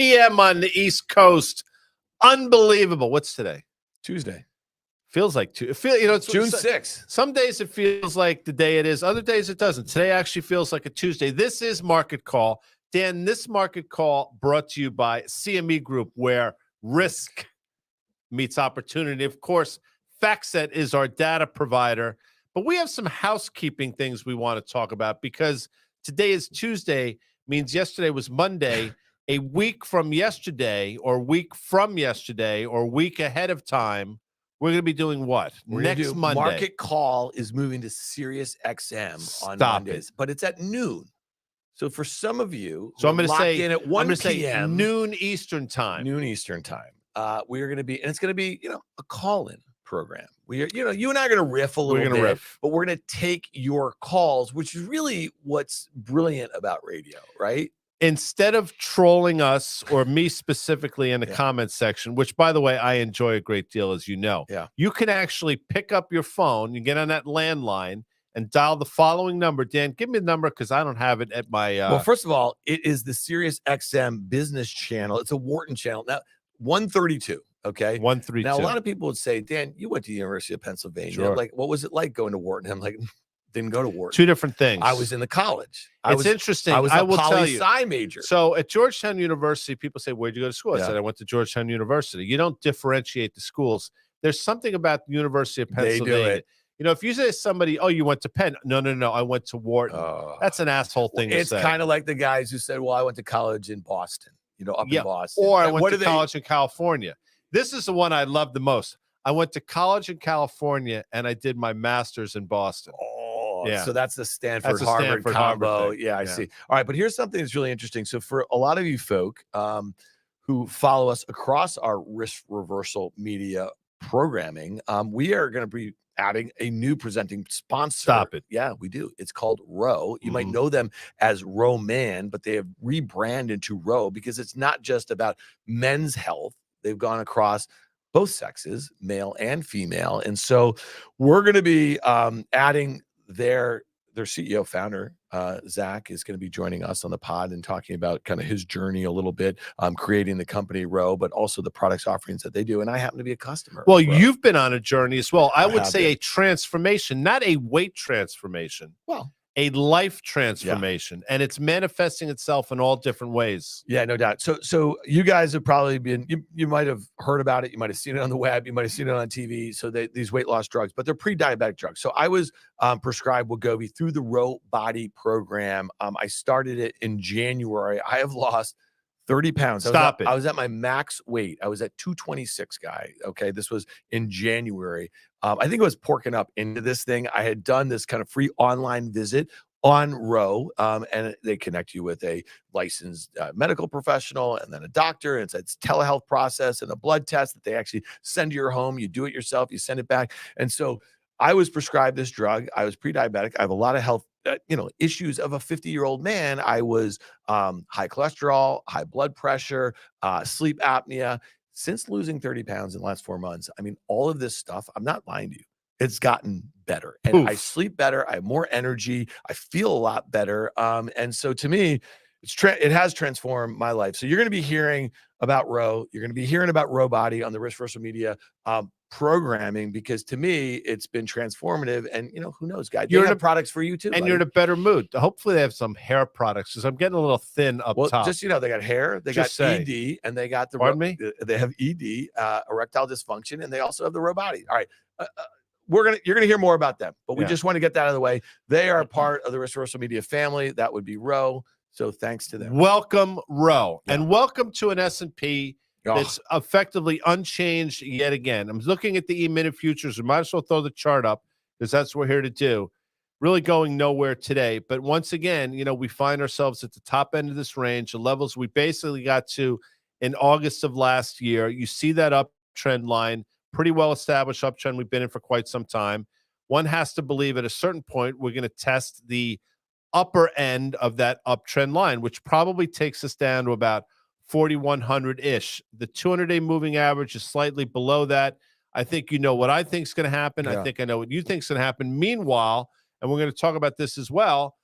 p.m. on the East Coast. Unbelievable. What's today? Tuesday. Feels like it's June 6th. Some days it feels like the day it is. Other days it doesn't. Today actually feels like a Tuesday. This is Market Call. Dan, this Market Call brought to you by CME Group, where risk meets opportunity. Of course, FactSet is our data provider. But we have some housekeeping things we want to talk about because today is Tuesday, means yesterday was Monday. A week from yesterday, or week ahead of time, we're going to be doing what? Next Monday. Market Call is moving to Sirius XM on Mondays, but it's at noon. So for some of you, I'm going to say in at 1 p.m. noon Eastern time. We are going to be, and it's going to be, a call-in program. We are, you and I are going to riff a little bit, but we're going to take your calls, which is really what's brilliant about radio, right? Instead of trolling us or me specifically in the comments section, which, by the way, I enjoy a great deal, as you know, you can actually pick up your phone, you get on that landline and dial the following number. Dan, give me the number because I don't have it at my... Well, first of all, it is the Sirius XM business channel. It's a Wharton channel. Now, 132, okay? 132. Now, a lot of people would say, Dan, you went to the University of Pennsylvania. Sure. Like, what was it like going to Wharton? I'm like... Didn't go to Wharton. Two different things. I was in the college. It's interesting. I was a will tell you. poli-sci major. So at Georgetown University, people say, where'd you go to school? I said, I went to Georgetown University. You don't differentiate the schools. There's something about the University of Pennsylvania. They do it. If you say to somebody, oh, you went to Penn. No, I went to Wharton. That's an asshole thing to say. It's kind of like the guys who said, well, I went to college in Boston, in Boston. Or I went to college in California. This is the one I love the most. I went to college in California, and I did my master's in Boston. Yeah. So that's the Stanford-Harvard combo. Yeah, I see. All right, but here's something that's really interesting. So for a lot of you folk who follow us across our risk reversal media programming, we are going to be adding a new presenting sponsor. Stop it. Yeah, we do. It's called Row. You might know them as Roman, but they have rebranded to Row because it's not just about men's health. They've gone across both sexes, male and female. And so we're going to be adding their CEO founder, Zach, is going to be joining us on the pod and talking about kind of his journey a little bit, creating the company Row, but also the products offerings that they do. And I happen to be a customer. Well, you've been on a journey as well. I would say a transformation, not a weight transformation. Well, a life transformation, and it's manifesting itself in all different ways. Yeah, no doubt. So you guys have probably been, you might have heard about it. You might have seen it on the web. You might have seen it on TV. So these weight loss drugs, but they're pre-diabetic drugs. So I was prescribed Wegovy through the Row Body program. I started it in January. I have lost 30 pounds. I was at my max weight. I was at 226, guy. Okay. This was in January. I think I was porking up into this thing. I had done this kind of free online visit on Row, and they connect you with a licensed medical professional and then a doctor. And it's telehealth process and a blood test that they actually send to your home. You do it yourself. You send it back. And so I was prescribed this drug. I was pre-diabetic. I have a lot of health issues of a 50-year-old man. I was high cholesterol, high blood pressure, sleep apnea. Since losing 30 pounds in the last 4 months, I mean, all of this stuff, I'm not lying to you, it's gotten better. And I sleep better. I have more energy. I feel a lot better. And so to me, it has transformed my life. So you're going to be hearing about Row. You're going to be hearing about Row Body on the Risk Reversal Media programming, because to me it's been transformative. And who knows, guys, you have products for you too, and you're in a better mood. Hopefully they have some hair products, because I'm getting a little thin up top. Just they got hair, they got ED, and they got they have ED, erectile dysfunction, and they also have the Row Body. All right, you're gonna hear more about them, but we just want to get that out of the way. They are part of the Risk Reversal Media family. That would be Row. So thanks to them. Welcome, Row, and welcome to an S&P that's effectively unchanged yet again. I'm looking at the E-minute futures. We might as well throw the chart up, because that's what we're here to do. Really going nowhere today. But once again, we find ourselves at the top end of this range, the levels we basically got to in August of last year. You see that uptrend line, pretty well established uptrend we've been in for quite some time. One has to believe at a certain point we're going to test the upper end of that uptrend line, which probably takes us down to about 4,100-ish. The 200-day moving average is slightly below that. I think what I think is going to happen. I think I know what you think is going to happen. Meanwhile, and we're going to talk about this as well,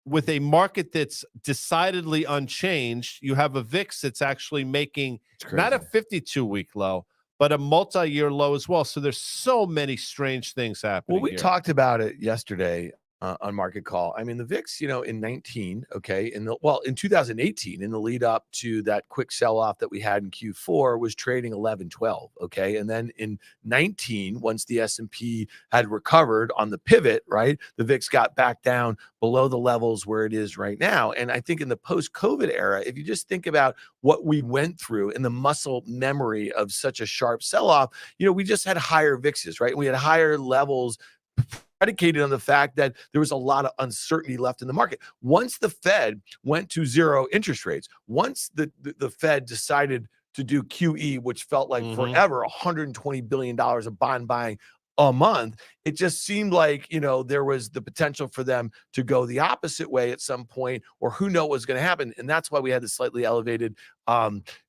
with a market that's decidedly unchanged, you have a VIX that's actually making not a 52-week low, but a multi-year low as well. So there's so many strange things happening. Well, we talked about it yesterday on Market Call. I mean, the VIX, in 19, okay, in 2018, in the lead up to that quick sell-off that we had in Q4, was trading 11, 12, okay, and then in 19, once the S&P had recovered on the pivot, right, the VIX got back down below the levels where it is right now. And I think in the post-COVID era, if you just think about what we went through in the muscle memory of such a sharp sell-off, we just had higher VIXs, right? We had higher levels predicated on the fact that there was a lot of uncertainty left in the market. Once the Fed went to zero interest rates, once the Fed decided to do QE, which felt like forever, $120 billion of bond buying a month, it just seemed like, there was the potential for them to go the opposite way at some point, or who knows what's going to happen. And that's why we had the slightly elevated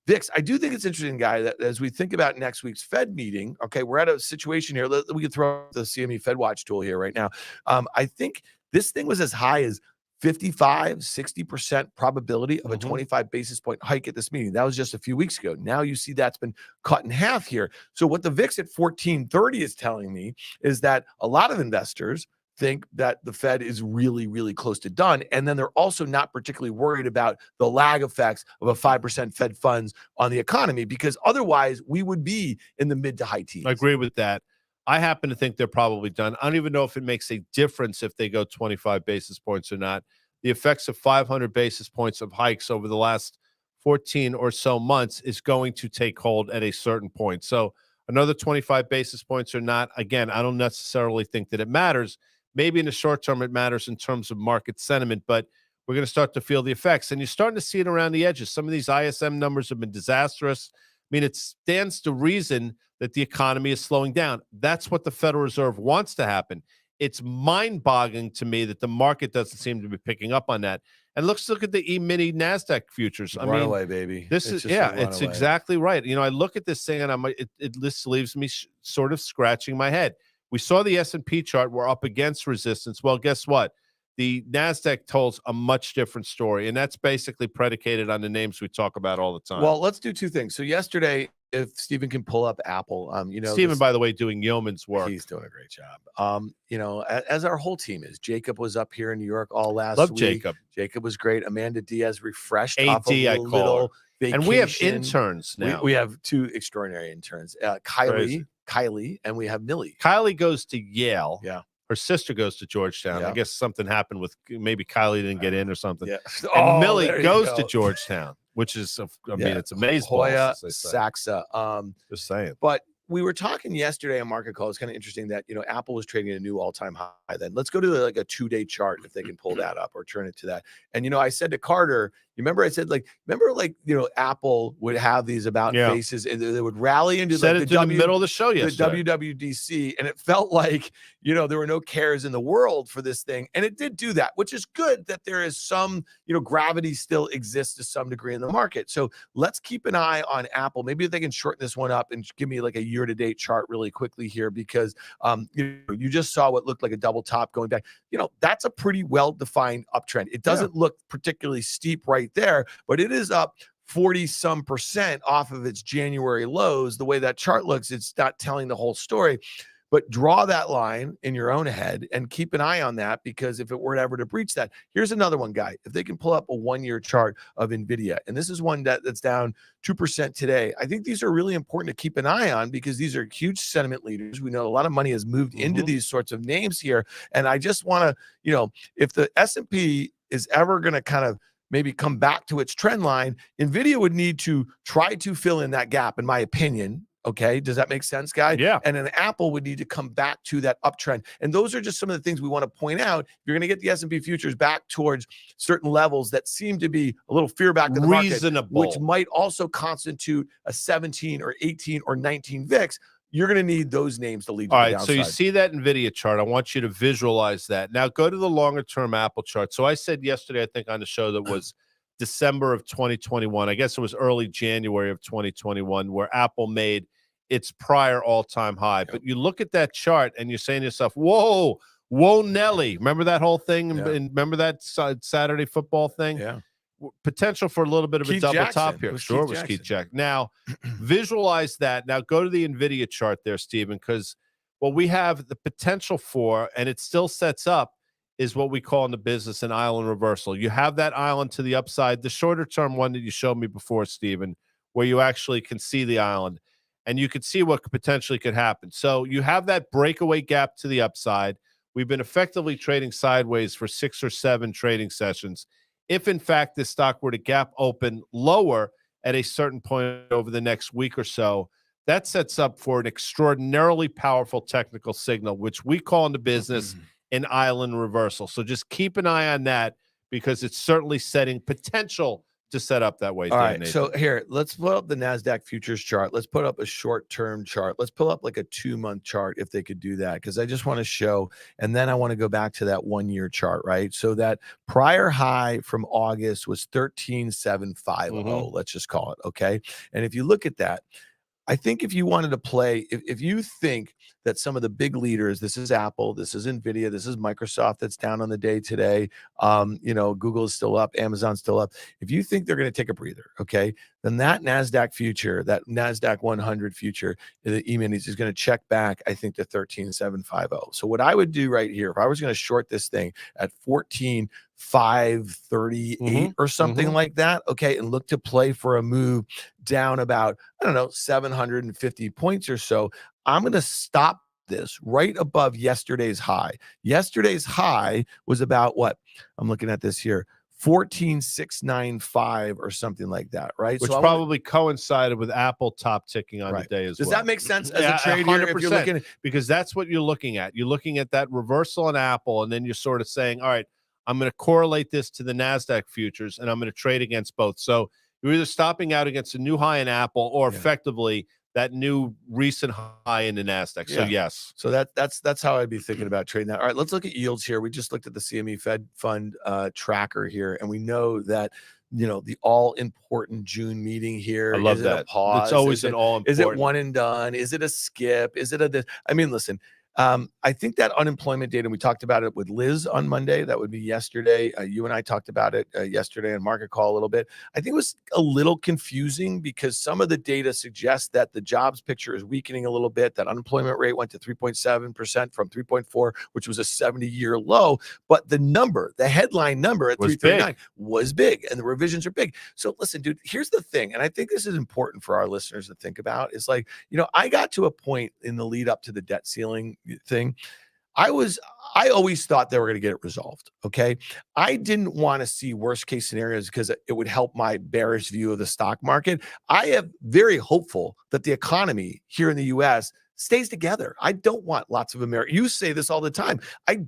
VIX. I do think it's interesting, Guy, that as we think about next week's Fed meeting, okay, we're at a situation here. We can throw the CME Fed Watch tool here right now. I think this thing was as high as 55, 60% probability of a 25 basis point hike at this meeting. That was just a few weeks ago. Now you see that's been cut in half here. So what the VIX at 1430 is telling me is that a lot of investors think that the Fed is really, really close to done. And then they're also not particularly worried about the lag effects of a 5% Fed funds on the economy, because otherwise we would be in the mid to high teens. I agree with that. I happen to think they're probably done. I don't even know if it makes a difference if they go 25 basis points or not. The effects of 500 basis points of hikes over the last 14 or so months is going to take hold at a certain point. So another 25 basis points or not, again, I don't necessarily think that it matters. Maybe in the short term it matters in terms of market sentiment, but we're going to start to feel the effects. And you're starting to see it around the edges. Some of these ISM numbers have been disastrous. I mean, it stands to reason that the economy is slowing down. That's what the Federal Reserve wants to happen. It's mind-boggling to me that the market doesn't seem to be picking up on that. And let's look at the E-mini NASDAQ futures. I mean, runaway, baby. It's exactly right. I look at this thing and this leaves me sort of scratching my head. We saw the S&P chart. We're up against resistance. Well, guess what? The NASDAQ tells a much different story, and that's basically predicated on the names we talk about all the time. Well, let's do two things. So yesterday, if Stephen can pull up Apple, Stephen, by the way, doing yeoman's work. He's doing a great job. As our whole team is. Jacob was up here in New York all last week. Jacob. Jacob was great. Amanda Diaz refreshed AD, off of I a call little her. vacation. And we have interns now. We have two extraordinary interns, Kylie, and we have Millie. Kylie goes to Yale. Yeah. Her sister goes to Georgetown. Yeah. I guess something happened with maybe Kylie didn't get in or something. Yeah. And Millie goes to Georgetown, which is, it's amazing. Hoya Saxa. Just saying. But we were talking yesterday on Market Call. It's kind of interesting that, Apple was trading at a new all-time high then. Let's go to like a 2-day chart if they can pull that up or turn it to that. And, I said to Carter, you remember I said, Apple would have these about faces and they would rally into the middle of the show yesterday. The WWDC. And it felt like, there were no cares in the world for this thing. And it did do that, which is good that there is some, gravity still exists to some degree in the market. So let's keep an eye on Apple. Maybe if they can shorten this one up and give me like a year-to-date chart really quickly here, because you just saw what looked like a double top going back. That's a pretty well-defined uptrend. It doesn't look particularly steep right there, but it is up 40-some% off of its January lows. The way that chart looks, it's not telling the whole story. But draw that line in your own head and keep an eye on that, because if it were ever to breach that, here's another one, Guy. If they can pull up a 1-year chart of NVIDIA, and this is one that's down 2% today, I think these are really important to keep an eye on, because these are huge sentiment leaders. We know a lot of money has moved into these sorts of names here. And I just want to, if the S&P is ever going to kind of maybe come back to its trend line, NVIDIA would need to try to fill in that gap, in my opinion. Okay. Does that make sense, Guy? Yeah. And then Apple would need to come back to that uptrend. And those are just some of the things we want to point out. You're going to get the S&P futures back towards certain levels that seem to be a little fear back in the market, which might also constitute a 17 or 18 or 19 VIX. You're going to need those names to lead to the downside. So you see that NVIDIA chart. I want you to visualize that. Now go to the longer term Apple chart. So I said yesterday, I think on the show, that was December of 2021. I guess it was early January of 2021 where Apple made its prior all-time high. But you look at that chart and you're saying to yourself, whoa, Whoa, Nelly. Remember that whole thing? Yeah. And remember that Saturday football thing? Yeah. Potential for a little bit of Keith a double Jackson. top here. It was Sure, Keith it was Keith Jackson. Jackson. Now, visualize that. Now, go to the NVIDIA chart there, Stephen, because what we have the potential for, and it still sets up, is what we call in the business an island reversal. You have that island to the upside, the shorter term one that you showed me before, Stephen, where you actually can see the island and you can see what potentially could happen. So you have that breakaway gap to the upside. We've been effectively trading sideways for 6 or 7 trading sessions. If in fact this stock were to gap open lower at a certain point over the next week or so, that sets up for an extraordinarily powerful technical signal, which we call in the business an island reversal. So just keep an eye on that because it's certainly setting potential to set up that way. All right. Nathan. So here, let's pull up the NASDAQ futures chart. Let's put up a short-term chart. Let's pull up like a 2-month chart if they could do that, because I just want to show, and then I want to go back to that 1-year chart, right? So that prior high from August was 13,750. Let's just call it. Okay. And if you look at that, I think if you wanted to play, if you think that some of the big leaders, this is Apple, this is NVIDIA, this is Microsoft that's down on the day today, Google is still up, Amazon's still up. If you think they're going to take a breather, okay, then that NASDAQ future, that NASDAQ 100 future, the E-minis is going to check back, I think, to 13,750. So what I would do right here, if I was going to short this thing at 14,538 or something like that, okay, and look to play for a move down about, 750 points or so, I'm going to stop this right above yesterday's high. Yesterday's high was about what? I'm looking at this here. 14,695 or something like that, right? Which so probably coincided with Apple top ticking on the day as well. Does that make sense as a trader? 100%, if you're looking at, because that's what you're looking at. You're looking at that reversal in Apple, and then you're sort of saying, all right, I'm going to correlate this to the NASDAQ futures, and I'm going to trade against both. So you're either stopping out against a new high in Apple or effectively that new recent high in the NASDAQ. So yes. So that's how I'd be thinking about trading that. All right, let's look at yields here. We just looked at the CME Fed Fund tracker here, and we know that the all important June meeting here. I love is that. It a pause? It's always an all important. Is it one and done? Is it a skip? Is it a? I mean, listen. I think that unemployment data, we talked about it with Liz on Monday. That would be yesterday. You and I talked about it yesterday on Market Call a little bit. I think it was a little confusing because some of the data suggests that the jobs picture is weakening a little bit. That unemployment rate went to 3.7% from 3.4, which was a 70-year low. But the number, the headline number at 339 was big, and the revisions are big. So listen, dude, here's the thing, and I think this is important for our listeners to think about. Is like, I got to a point in the lead up to the debt ceiling thing. I always thought they were going to get it resolved. Okay. I didn't want to see worst case scenarios because it would help my bearish view of the stock market. I am very hopeful that the economy here in the US stays together. I don't want lots of Americans. You say this all the time. A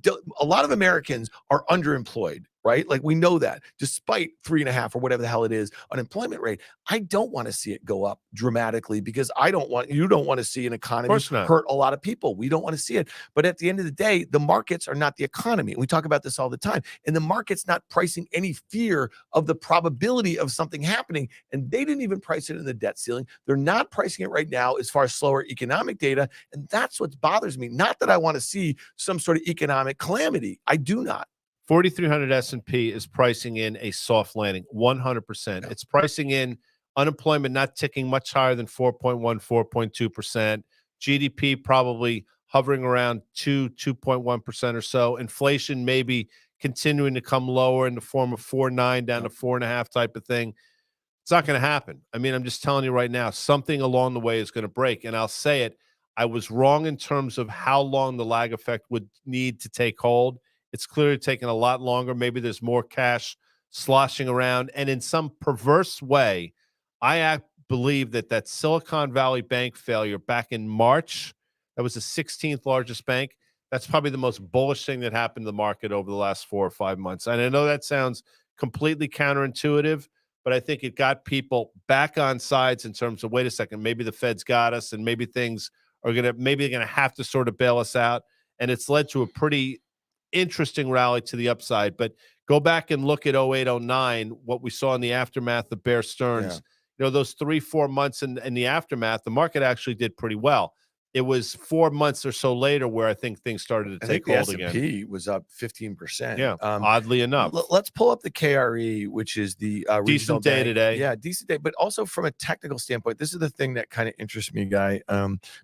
lot of Americans are underemployed, right? Like we know that despite 3.5 or whatever the hell it is, unemployment rate, I don't want to see it go up dramatically because you don't want to see an economy hurt a lot of people. We don't want to see it. But at the end of the day, the markets are not the economy. We talk about this all the time. And the market's not pricing any fear of the probability of something happening. And they didn't even price it in the debt ceiling. They're not pricing it right now as far as slower economic data. And that's what bothers me. Not that I want to see some sort of economic calamity. I do not. 4,300 S&P is pricing in a soft landing, 100%. Yeah. It's pricing in unemployment not ticking much higher than 4.1, 4.2%. GDP probably hovering around 2.1% or so. Inflation maybe continuing to come lower in the form of 4.9 down to 4.5 type of thing. It's not going to happen. I mean, I'm just telling you right now, something along the way is going to break. And I'll say it, I was wrong in terms of how long the lag effect would need to take hold. It's clearly taking a lot longer. Maybe there's more cash sloshing around. And in some perverse way, I believe that Silicon Valley Bank failure back in March, that was the 16th largest bank. That's probably the most bullish thing that happened to the market over the last 4 or 5 months. And I know that sounds completely counterintuitive, but I think it got people back on sides in terms of, wait a second, maybe the Fed's got us and maybe things are maybe they're going to have to sort of bail us out. And it's led to a pretty interesting rally to the upside. But go back and look at 08, 09, what we saw in the aftermath of Bear Stearns. Those 3-4 months in the aftermath, the market actually did pretty well. it was 4 months or so later where I think things started to take hold again. The S&P was up 15%. Yeah, oddly enough. Let's pull up the KRE, which is the regional decent day bank. today. Yeah, decent day. But also from a technical standpoint, this is the thing that kind of interests me, Guy,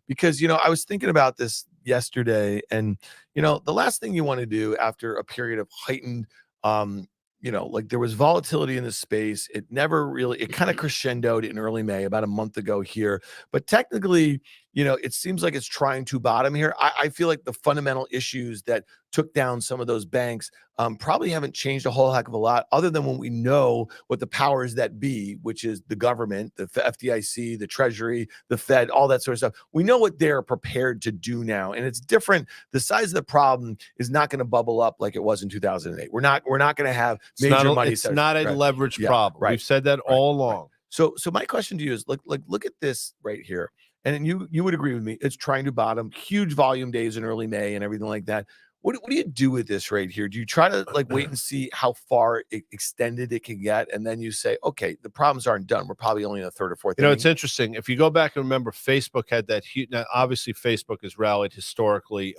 because, I was thinking about this yesterday, and, the last thing you want to do after a period of heightened like there was volatility in the space. It kind of crescendoed in early May, about a month ago here. But technically, it seems like it's trying to bottom here. I feel like the fundamental issues that took down some of those banks probably haven't changed a whole heck of a lot, other than when we know what the powers that be, which is the government, the FDIC, the Treasury, the Fed, all that sort of stuff. We know what they're prepared to do now, and it's different. The size of the problem is not going to bubble up like it was in 2008. We're not going to have major money. It's not a leverage problem. Right. We've said that all along. So my question to you is, look at this right here. And you would agree with me. It's trying to bottom. Huge volume days in early May and everything like that. What do you do with this right here? Do you try to wait and see how far extended it can get, and then you say, okay, the problems aren't done. We're probably only in the third or fourth. It's interesting. If you go back and remember, Facebook had that huge. Now, obviously, Facebook has rallied historically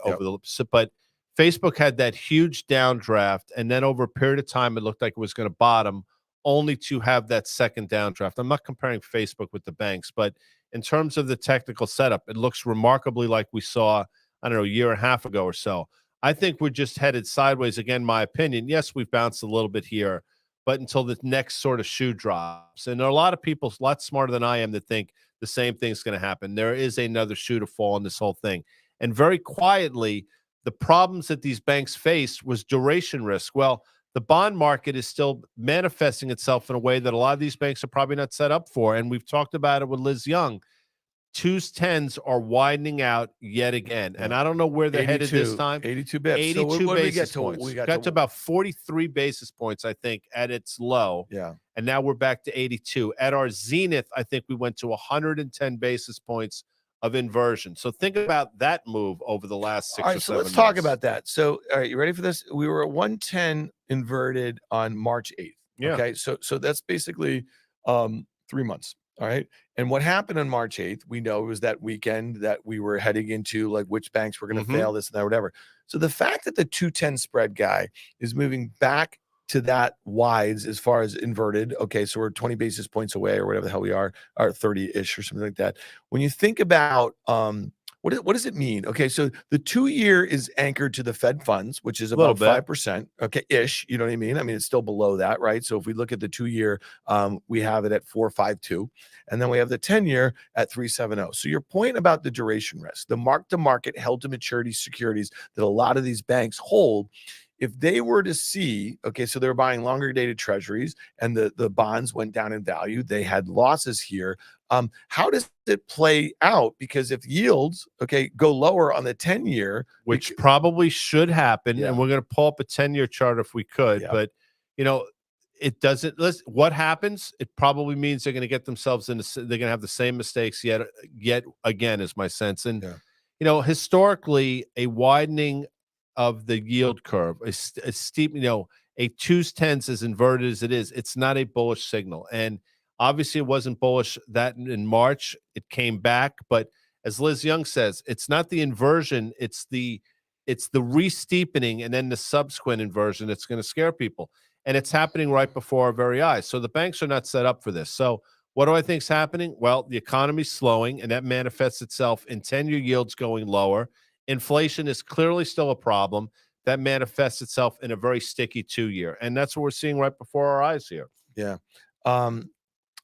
but Facebook had that huge downdraft, and then over a period of time, it looked like it was going to bottom, only to have that second downdraft. I'm not comparing Facebook with the banks, but in terms of the technical setup, it looks remarkably like we saw, I don't know, a year and a half ago or so. I think we're just headed sideways again, my opinion. Yes, we've bounced a little bit here, but until the next sort of shoe drops. And there are a lot of people a lot smarter than I am that think the same thing's going to happen. There is another shoe to fall in this whole thing. And very quietly, the problems that these banks face was duration risk. Well, the bond market is still manifesting itself in a way that a lot of these banks are probably not set up for. And we've talked about it with Liz Young. 2s, 10s are widening out yet again. And I don't know where they're headed this time. 82 bips. 82 so basis points. We got to about 43 basis points, I think, at its low. Yeah. And now we're back to 82. At our zenith, I think we went to 110 basis points of inversion. So think about that move over the last 6 or 7 months. So let's talk about that. So, all right, you ready for this? We were at 110 inverted on March 8th. Yeah. Okay. So that's basically 3 months. All right. And what happened on March 8th, we know it was that weekend that we were heading into, which banks were going to fail, this and that, whatever. So the fact that the 210 spread guy is moving back to that wides as far as inverted. Okay, so we're 20 basis points away or whatever the hell we are, or 30-ish or something like that. When you think about what does it mean? Okay, so the 2-year is anchored to the Fed funds, which is about 5%. Okay, ish. You know what I mean? I mean, it's still below that, right? So if we look at the 2-year, we have it at 4.52, and then we have the 10-year at 3.70. So your point about the duration risk, the mark-to-market held to maturity securities that a lot of these banks hold, if they were to see, okay, so they're buying longer dated treasuries and the bonds went down in value, they had losses here. How does it play out? Because if yields, okay, go lower on the 10-year, which probably should happen, and we're going to pull up a 10-year chart if we could, but it doesn't. What happens? It probably means they're going to get themselves into. They're going to have the same mistakes yet again, is my sense. And historically, a widening of the yield curve, a steep, a 2s, 10s as inverted as it is, it's not a bullish signal. And obviously it wasn't bullish that in March. It came back, but as Liz Young says, it's not the inversion, it's the re-steepening and then the subsequent inversion that's going to scare people. And it's happening right before our very eyes. So the banks are not set up for this. So what do I think is happening? Well, the economy's slowing, and that manifests itself in 10-year yields going lower. Inflation is clearly still a problem. That manifests itself in a very sticky 2-year. And that's what we're seeing right before our eyes here. Yeah.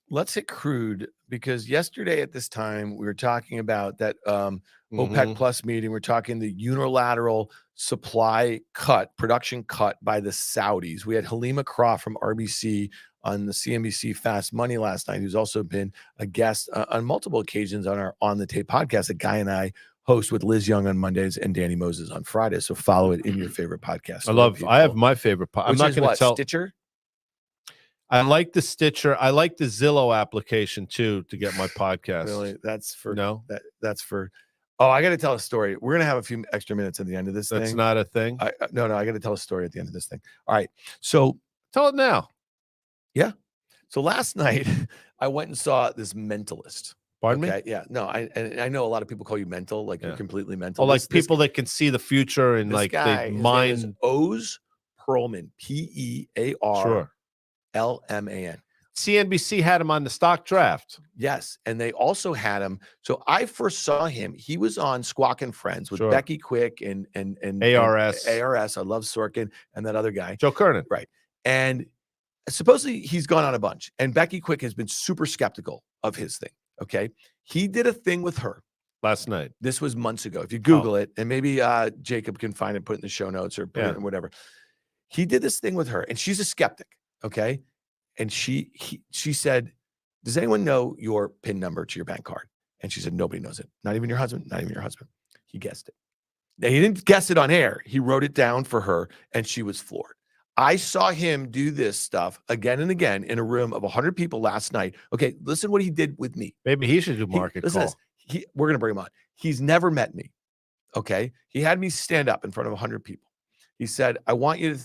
Let's hit crude, because yesterday at this time, we were talking about that OPEC plus meeting. We're talking the unilateral supply cut, production cut by the Saudis. We had Halima Croft from RBC on the CNBC Fast Money last night, who's also been a guest on multiple occasions on our On the Tape podcast that Guy and I host with Liz Young on Mondays and Danny Moses on Fridays. So follow it in your favorite podcast. I have my favorite podcast. I'm not going to tell. Stitcher? I like the Stitcher. I like the Zillow application too to get my podcast. Really? That's for that's for. Oh, I got to tell a story. We're gonna have a few extra minutes at the end of this. That's not a thing. No. I got to tell a story at the end of this thing. All right. So tell it now. Yeah. So last night I went and saw this mentalist. Pardon me? Yeah. No, I know a lot of people call you mental, like you're completely mental. Oh, like people that can see the future and like they mind. Oz Perlman, Pearlman. CNBC had him on the stock draft. Yes, and they also had him. So I first saw him. He was on Squawk and Friends with Sure. Becky Quick and ARS. ARS. I love Sorkin and that other guy, Joe Kernan. Right. And supposedly he's gone on a bunch. And Becky Quick has been super skeptical of his thing. Okay. He did a thing with her last night. This was months ago. If you Google it, and maybe Jacob can find it, put it in the show notes or put it in whatever. He did this thing with her, and she's a skeptic. Okay. And she said, does anyone know your PIN number to your bank card? And she said, nobody knows it. Not even your husband. Not even your husband. He guessed it. Now, he didn't guess it on air. He wrote it down for her, and she was floored. I saw him do this stuff again and again in a room of 100 people last night. Okay, listen what he did with me. Maybe he should do market call. We're going to bring him on. He's never met me. Okay. He had me stand up in front of 100 people. He said, I want you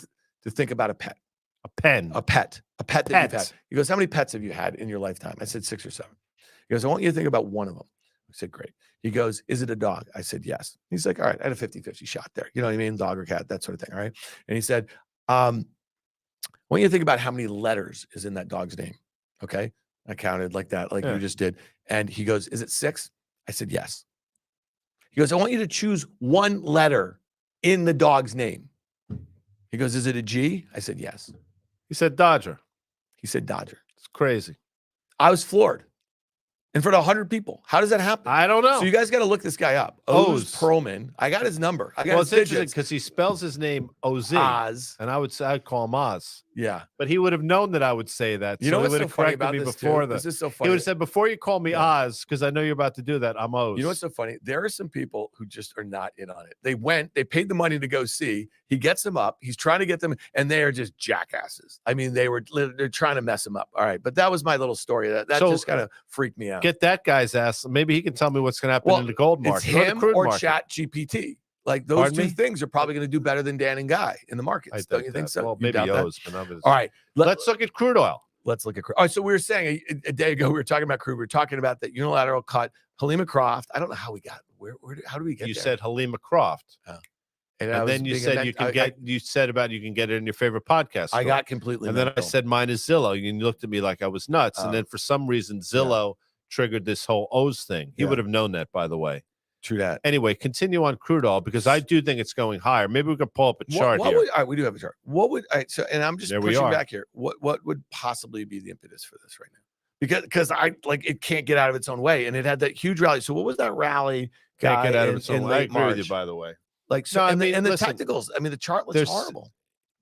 to think about a pet. A pet that you've had. He goes, how many pets have you had in your lifetime? I said 6 or 7. He goes, I want you to think about one of them. I said, great. He goes, is it a dog? I said, yes. He's like, all right, I had a 50-50 shot there. You know what I mean? Dog or cat, that sort of thing. All right. And he said, I want you to think about how many letters is in that dog's name. Okay. I counted like that, like you just did. And he goes, is it 6? I said, yes. He goes, I want you to choose one letter in the dog's name. He goes, is it a G? I said, yes. He said Dodger. He said Dodger. It's crazy. I was floored in front of 100 people. How does that happen? I don't know. So you guys got to look this guy up. Oz Perlman. I got his number. I got his digits. Interesting because he spells his name Oz. Oz. And I'd call him Oz. Yeah. But he would have known that I would say that. You know he what's would so have funny corrected about me this before too? that. This is so funny. He would have said, before you call me Oz, because I know you're about to do that, I'm Oz. You know what's so funny? There are some people who just are not in on it. They paid the money to go see. He gets them up. He's trying to get them, and they are just jackasses. I mean, they're trying to mess him up. All right. But that was my little story. That just kind of freaked me out. Get that guy's ass. Maybe he can tell me what's going to happen in the gold market. It's him or Chat GPT. Like those two things are probably going to do better than Dan and Guy in the markets. Don't you think so? Well, maybe Oz. All right. Let's look at crude oil. Let's look at crude. All right. So we were saying a day ago, we were talking about crude. We were talking about that unilateral cut. Halima Croft. I don't know how we got how do we get you there? said Halima Croft. And then you said you can get it in your favorite podcast store. I got completely and then I said mine is Zillow. And you looked at me like I was nuts. And then for some reason Zillow triggered this whole Oz thing. He would have known that, by the way. True that. Anyway, continue on crude oil because I do think it's going higher. Maybe we could pull up a chart here. All right, we do have a chart. And I'm just pushing back here. What would possibly be the impetus for this right now? Because it can't get out of its own way, and it had that huge rally. So what was that rally? Can't get out of its own way. I agree with you, March? by the way. The technicals. I mean, the chart looks horrible.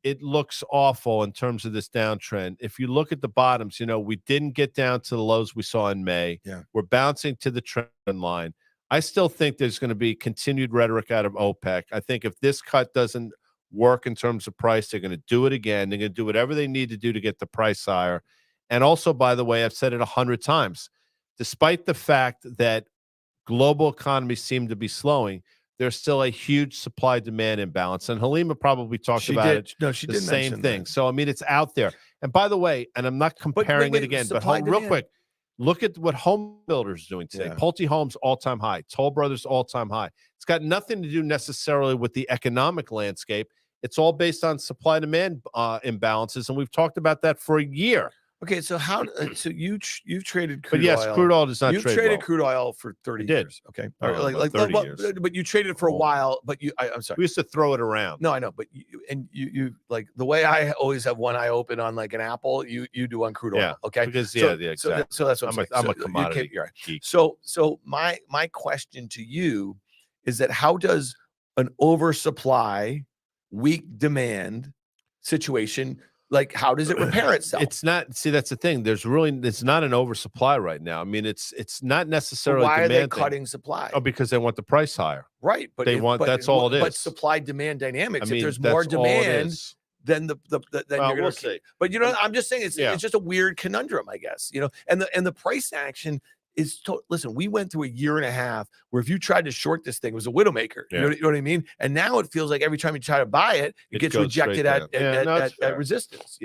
It looks awful in terms of this downtrend. If you look at the bottoms, we didn't get down to the lows we saw in May. Yeah. We're bouncing to the trend line. I still think there's going to be continued rhetoric out of OPEC. I think if this cut doesn't work in terms of price, they're going to do it again. They're going to do whatever they need to do to get the price higher. And also, by the way, I've said it 100 times, despite the fact that global economies seem to be slowing, there's still a huge supply-demand imbalance. And Halima probably talked about it. No, she did the same thing. So, I mean, it's out there. And by the way, and I'm not comparing it again, but real quick, look at what home builders are doing today. Yeah. Pulte Homes, all-time high. Toll Brothers, all-time high. It's got nothing to do necessarily with the economic landscape. It's all based on supply-demand imbalances, and we've talked about that for a year. Okay, so you've traded crude oil. But yes, oil. crude oil does not trade You've traded well. crude oil for 30 years. Okay. Like 30 years. But you traded it for a while, but I'm sorry. We used to throw it around. No, I know, but you like the way I always have one eye open on like an apple, you do on crude oil. Yeah, okay. Because exactly. So that's what I'm a commodity geek. So my question to you is that how does an oversupply, weak demand situation, like how does it repair itself? It's not. See, that's the thing. It's not an oversupply right now. I mean, it's not necessarily. Why are they cutting supply? Oh, because they want the price higher. Right, but that's all it is. But supply demand dynamics. I mean, if there's more demand, then you're going to see. But I'm just saying it's just a weird conundrum, I guess. And the price action is listen, we went through a year and a half where if you tried to short this thing, it was a widowmaker. Yeah. You know what I mean? And now it feels like every time you try to buy it, it gets rejected at resistance,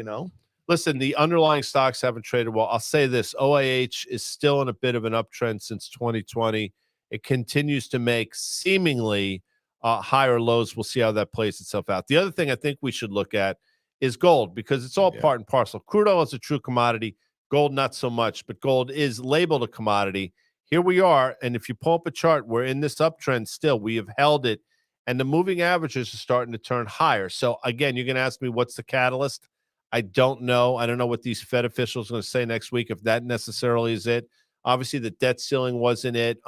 Listen, the underlying stocks haven't traded well. I'll say this: OIH is still in a bit of an uptrend since 2020. It continues to make seemingly higher lows. We'll see how that plays itself out. The other thing I think we should look at is gold, because it's all part and parcel. Crude oil is a true commodity. Gold, not so much, but gold is labeled a commodity. Here we are, and if you pull up a chart, we're in this uptrend still. We have held it, and the moving averages are starting to turn higher. So again, you're going to ask me what's the catalyst? I don't know. I don't know what these Fed officials are going to say next week, if that necessarily is it. Obviously, the debt ceiling wasn't it.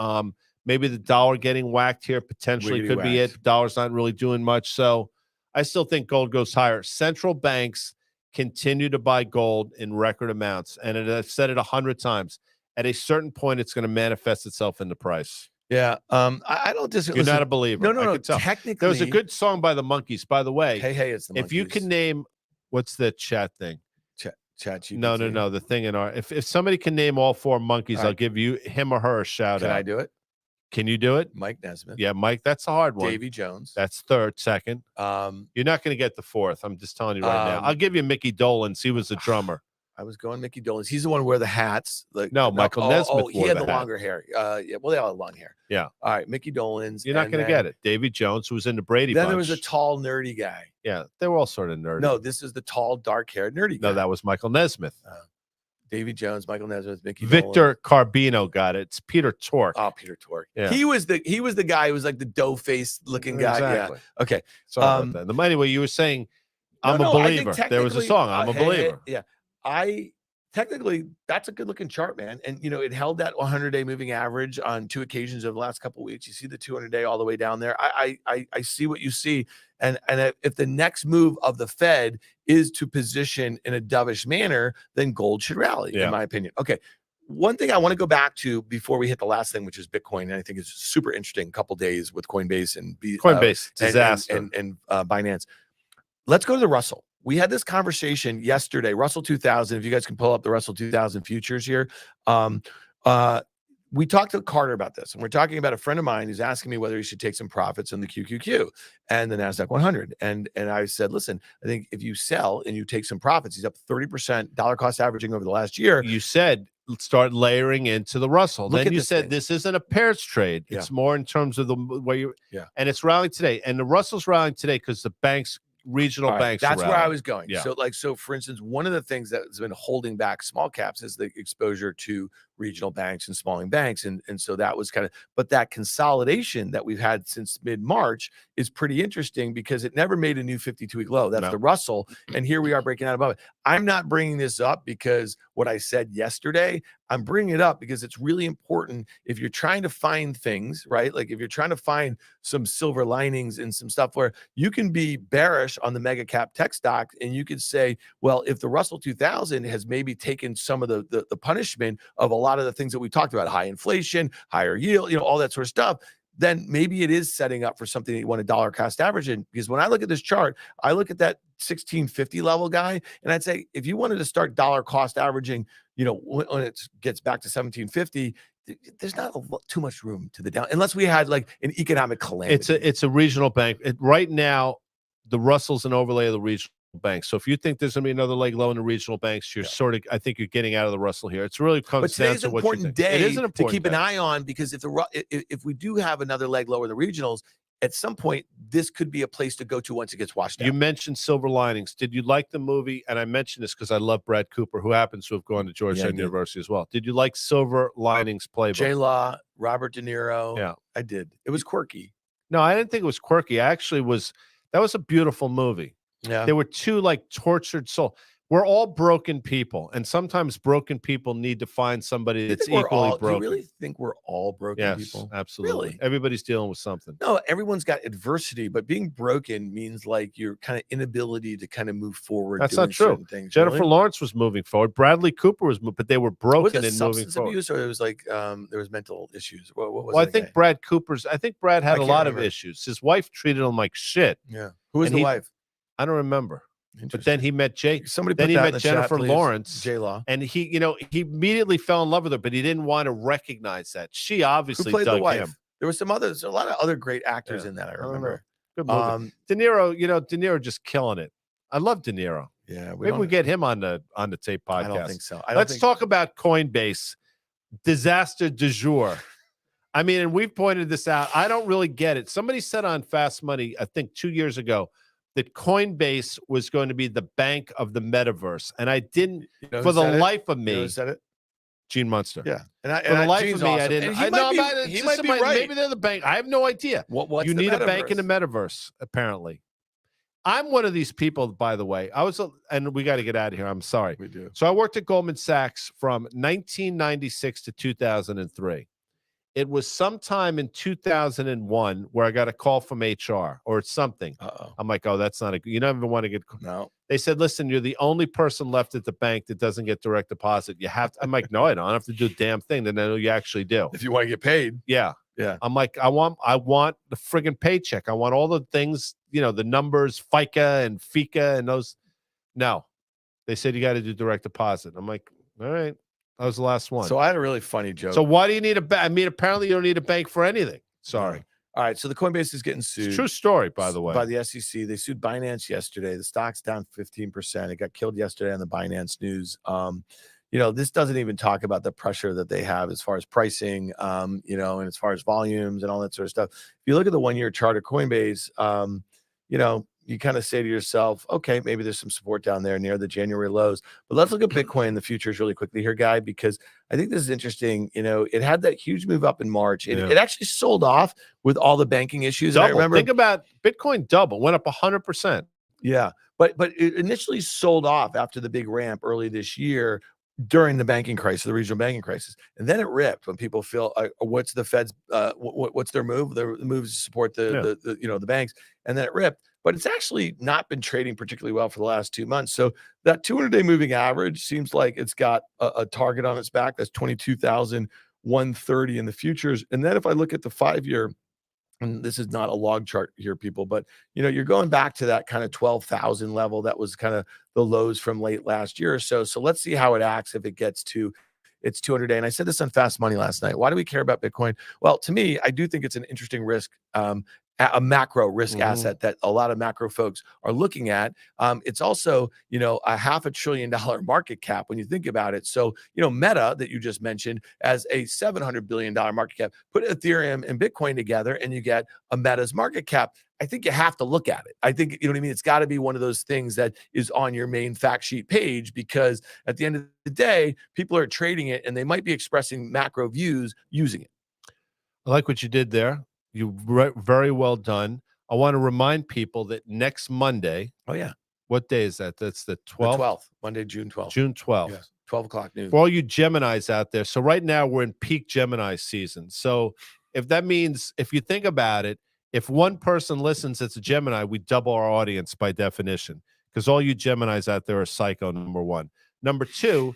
Maybe the dollar getting whacked here potentially could be it. The dollar's not really doing much. So I still think gold goes higher. Central banks continue to buy gold in record amounts. And I've said it 100 times. At a certain point, it's going to manifest itself in the price. Yeah. I don't disagree. You're not a believer. No. Technically, there was a good song by the Monkees, by the way. Hey, it's the Monkees. If you can name, what's the chat thing? Chat GPT. No. The thing in our, if somebody can name all 4 Monkees, I'll give you him or her a shout out. Can I do it? Can you do it? Mike Nesmith. Yeah, Mike, that's a hard one. Davy Jones. That's third. Second. You're not going to get the 4th. I'm just telling you right now. I'll give you Mickey Dolenz. He was the drummer. I was going Mickey Dolenz. He's the one who wear the hats. Michael Nesmith. He had the longer hair. Yeah, well, they all had long hair. Yeah. All right, Mickey Dolenz. You're not going to get it. Davy Jones, who was in the Brady Bunch. Then there was a tall, nerdy guy. Yeah, they were all sort of nerdy. No, this is the tall, dark-haired, nerdy guy. No, that was Michael Nesmith. Davy Jones, Michael Nesmith, Mickey Victor Dolenz. Carbino got it. It's Peter Tork. Oh, Peter Tork. Yeah. He was the guy who was like the dough-faced looking guy. Exactly. Yeah. Okay. Sorry about that. Anyway, you were saying I'm a believer. There was a song. I'm a believer. Technically, that's a good looking chart, man. And it held that 100-day moving average on 2 occasions over the last couple of weeks. You see the 200-day all the way down there. I see what you see. And if the next move of the Fed is to position in a dovish manner, then gold should rally, in my opinion. Okay. One thing I want to go back to before we hit the last thing, which is Bitcoin, and I think it's super interesting. Couple days with Coinbase and disaster and Binance. Let's go to the Russell. We had this conversation yesterday, Russell 2000. If you guys can pull up the Russell 2000 futures here. We talked to Carter about this, and we're talking about a friend of mine who's asking me whether he should take some profits on the QQQ and the NASDAQ 100. And I said, listen, I think if you sell and you take some profits, he's up 30% dollar cost averaging over the last year. You said start layering into the Russell. Then you said this isn't a pairs trade. It's more in terms of the way you and it's rallying today. And the Russell's rallying today because the banks, regional banks. That's where I was going. Yeah. So for instance, one of the things that's been holding back small caps is the exposure to regional banks and smalling banks. And so that was but that consolidation that we've had since mid-March is pretty interesting because it never made a new 52-week low. That's the Russell. And here we are breaking out above it. I'm not bringing this up because what I said yesterday, I'm bringing it up because it's really important if you're trying to find things, right? Like if you're trying to find some silver linings and some stuff where you can be bearish on the mega cap tech stock and you could say, well, if the Russell 2000 has maybe taken some of the punishment of a lot of the things that we talked about, high inflation, higher yield, all that sort of stuff, then maybe it is setting up for something that you want a dollar cost average in. Because when I look at this chart, I look at that 1650 level guy, and I'd say if you wanted to start dollar cost averaging, when it gets back to 1750, there's not too much room to the down, unless we had like an economic calamity. It's a regional bank. Right now, the Russell's an overlay of the regional banks. So if you think there's going to be another leg low in the regional banks, you're I think you're getting out of the Russell here. It's really comes down to what you think. It is an important day to keep an eye on, because if we do have another leg lower in the regionals, at some point, this could be a place to go to once it gets washed out. You mentioned silver linings. Did you like the movie? And I mentioned this because I love Brad Cooper, who happens to have gone to Georgetown University as well. Did you like Silver Linings Playbook? J-Law, Robert De Niro. Yeah, I did. It was quirky. No, I didn't think it was quirky. I actually that was a beautiful movie. Yeah. There were two tortured souls. We're all broken people, and sometimes broken people need to find somebody that's equally broken. Do you really think we're all broken people? Absolutely. Really? Everybody's dealing with something. No, everyone's got adversity, but being broken means like your kind of inability to kind of move forward. That's not true. Things, Jennifer Lawrence was moving forward. Bradley Cooper was moving, but they were broken and moving forward. Abuse, or it was like there was mental issues. What was I think Brad had a lot of issues. His wife treated him like shit. Yeah. Who was the wife? I don't remember. But then he met Then he met Jennifer Lawrence, J-Law, and he immediately fell in love with her, but he didn't want to recognize that. She obviously played dug the wife? him. There was a lot of other great actors in that. I remember. Good movie. De Niro, De Niro just killing it. I love De Niro. Yeah, Maybe we get him on the tape podcast. I don't think so. Let's talk about Coinbase. Disaster du jour. I mean, and we've pointed this out. I don't really get it. Somebody said on Fast Money, I think 2 years ago, that Coinbase was going to be the bank of the metaverse. And I didn't, for the life of me. You know who said it? Gene Munster. Yeah. For the life of me, awesome. I didn't. He might be right. Maybe they're the bank. I have no idea. What's you the need metaverse? a bank in the metaverse, apparently. I'm one of these people, by the way. And we got to get out of here. I'm sorry. We do. So I worked at Goldman Sachs from 1996 to 2003. It was sometime in 2001 where I got a call from HR or something. I'm like, oh, that's not a good. You never want to get. No. They said, listen, you're the only person left at the bank that doesn't get direct deposit. You have to. I'm like, no, I don't have to do a damn thing. Then I know you actually do. If you want to get paid. Yeah. Yeah. I'm like, I want the friggin' paycheck. I want all the things, the numbers, FICA and FICA and those. No. They said you got to do direct deposit. I'm like, all right. That was the last one. So I had a really funny joke. So why do you need a bank? I mean, apparently you don't need a bank for anything. Sorry. All right. So the Coinbase is getting sued. It's a true story, by the way. By the SEC. They sued Binance yesterday. The stock's down 15%. It got killed yesterday on the Binance news. This doesn't even talk about the pressure that they have as far as pricing, and as far as volumes and all that sort of stuff. If you look at the 1-year chart of Coinbase, you kind of say to yourself, okay, maybe there's some support down there near the January lows. But let's look at Bitcoin, the futures, really quickly here, Guy, because I think this is interesting. It had that huge move up in March. It actually sold off with all the banking issues. Double. I remember, think about Bitcoin double, went up 100%. Yeah, but it initially sold off after the big ramp early this year during the banking crisis, the regional banking crisis, and then it ripped when people feel what's the Fed's what's their move? The moves to support the banks, and then it ripped. But it's actually not been trading particularly well for the last 2 months. So that 200-day moving average seems like it's got a target on its back. That's 22,130 in the futures. And then if I look at the 5-year, and this is not a log chart here, people, but you're going back to that kind of 12,000 level. That was kind of the lows from late last year or so. So let's see how it acts if it gets to its 200-day. And I said this on Fast Money last night. Why do we care about Bitcoin? Well, to me, I do think it's an interesting risk, a macro risk asset that a lot of macro folks are looking at. It's also, a $500 billion market cap when you think about it. So, Meta that you just mentioned as a $700 billion market cap, put Ethereum and Bitcoin together and you get a Meta's market cap. I think you have to look at it. I think, you know what I mean? It's got to be one of those things that is on your main fact sheet page, because at the end of the day, people are trading it and they might be expressing macro views using it. I like what you did there. You very well done. I want to remind people that next Monday. Oh, yeah. What day is that? That's the 12th? The 12th. Monday, June 12th. June 12th. Yes. 12 o'clock noon. For all you Geminis out there. So right now we're in peak Gemini season. So if that means, if you think about it, if one person listens, it's a Gemini, we double our audience by definition, because all you Geminis out there are psycho, number one. Number two,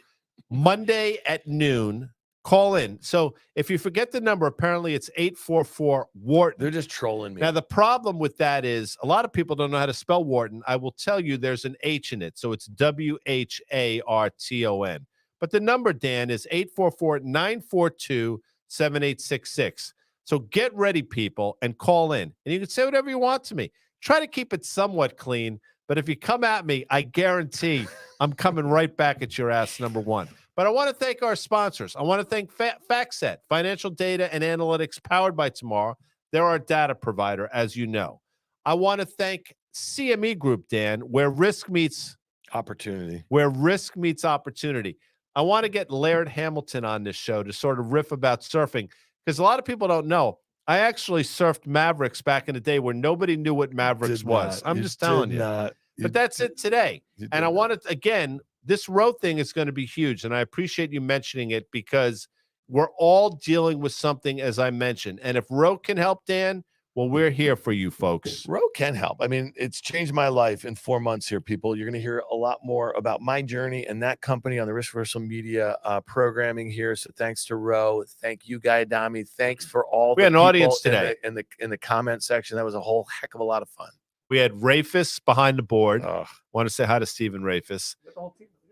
Monday at noon, call in. So if you forget the number, apparently it's 844 Wharton. They're just trolling me. Now, the problem with that is a lot of people don't know how to spell Wharton. I will tell you there's an H in it. So it's WHARTON. But the number, Dan, is 844-942-7866. So get ready, people, and call in. And you can say whatever you want to me. Try to keep it somewhat clean. But if you come at me, I guarantee I'm coming right back at your ass, number one. But I want to thank our sponsors. I want to thank FactSet, financial data and analytics powered by Tomorrow. They're our data provider, as you know. I want to thank CME Group, Dan, where risk meets opportunity. Where risk meets opportunity. I want to get Laird Hamilton on this show to sort of riff about surfing, because a lot of people don't know. I actually surfed Mavericks back in the day where nobody knew what Mavericks was. I'm just telling you. But that's it today. And I wanted, again, this road thing is going to be huge. And I appreciate you mentioning it, because we're all dealing with something, as I mentioned. And if Roe can help, Dan, well, we're here for you folks. Roe can help. I mean, it's changed my life in 4 months here, people. You're going to hear a lot more about my journey and that company on the Risk Reversal Media programming here. So thanks to Roe. Thank you, Guy Adami. Thanks for all we had an audience today in the comment section. That was a whole heck of a lot of fun. We had Rafus behind the board. Want to say hi to Stephen Rafus.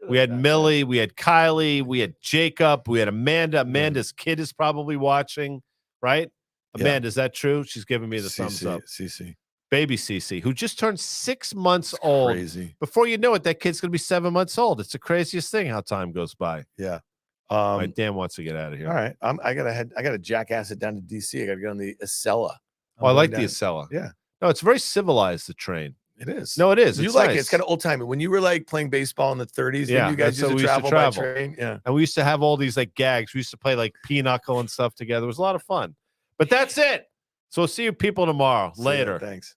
We had Millie. We had Kylie. We had Jacob. We had Amanda. Amanda's kid is probably watching, right? Amanda, is that true? She's giving me the thumbs up. CC. baby Cece, who just turned 6 months old. Crazy. Before you know it, that kid's going to be 7 months old. It's the craziest thing how time goes by. Yeah. My Dan wants to get out of here. All right. I gotta jackass it down to DC. I gotta get on the Acela. Oh, I like the Acela. Yeah. No, it's very civilized, the train. It is. No, it is. You it's like nice. it. It's kind of old timey. When you were like playing baseball in the 30s, yeah, you guys used to travel by train. Yeah. And we used to have all these like gags. We used to play like pinochle and stuff together. It was a lot of fun. But that's it. So we'll see you people tomorrow. Later. Thanks.